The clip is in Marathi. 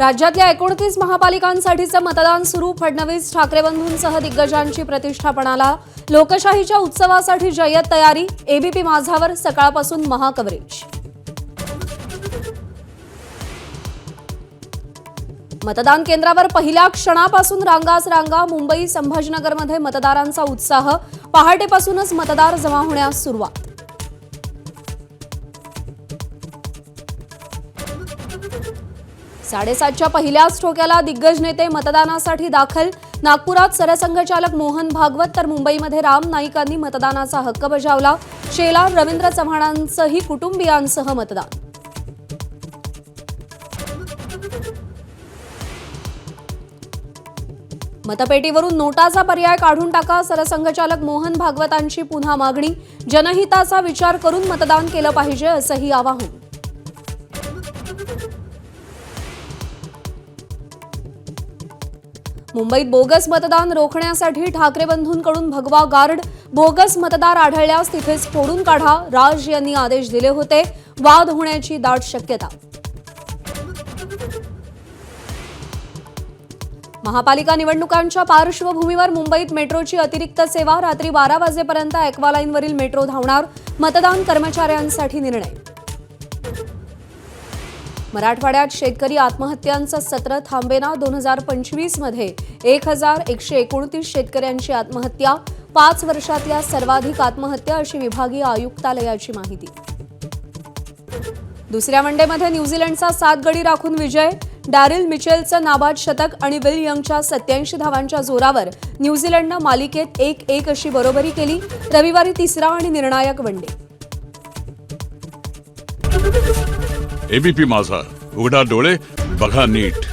राज्यातल्या 29 महापालिकांसाठीचं मतदान सुरू. फडणवीस ठाकरे बंधूंसह दिग्गजांची प्रतिष्ठा पणाला. लोकशाहीच्या उत्सवासाठी जय्यत तयारी. एबीपी माझावर सकाळपासून महाकव्हरेज. मतदान केंद्रावर पहिल्या क्षणापासून रांगाच रांगा. मुंबई संभाजीनगरमध्ये मतदारांचा उत्साह. पहाटेपासूनच मतदार जमा होण्यास सुरुवात. साडेसातच्या पहिल्याच ठोक्याला दिग्गज नेते मतदानासाठी दाखल. नागपुरात सरसंघचालक मोहन भागवत तर मुंबईमध्ये राम नाईकांनी मतदानाचा हक्क बजावला. शेलार रवींद्र चव्हाणांचंही कुटुंबियांसह मतदान. मतपेटीवरून नोटाचा पर्याय काढून टाका. सरसंघचालक मोहन भागवतांची पुन्हा मागणी. जनहिताचा विचार करून मतदान केलं पाहिजे असंही आवाहन. मुंबईत बोगस मतदान रोखण्यासाठी ठाकरे बंधूंकडून भगवा गार्ड. बोगस मतदार आढळल्यास तिथेच फोडून काढा. राज यांनी आदेश दिले होते. वाद होण्याची दाट शक्यता. महापालिका निवडणुकांच्या पार्श्वभूमीवर मुंबईत मेट्रोची अतिरिक्त सेवा. रात्री 12 वाजेपर्यंत ॲक्वालाईनवरील मेट्रो धावणार. मतदान कर्मचाऱ्यांसाठी निर्णय. मराठवाड्यात शेतकरी आत्महत्यांचं सत्र थांबेना. 2025 मध्ये 1129 शेतकऱ्यांची आत्महत्या. 5 वर्षातल्या सर्वाधिक आत्महत्या अशी विभागीय आयुक्तालयाची माहिती. दुसऱ्या वनडेमध्ये न्यूझीलंडचा 7 गडी राखून विजय. डॅरिल मिचेलचं नाबाद शतक आणि विल यंगच्या 87 धावांच्या जोरावर न्यूझीलंडनं मालिकेत 1-1 अशी बरोबरी केली. रविवारी तिसरा आणि निर्णायक वनडे. एबीपी माझा, उघडा डोळे बघा नीट.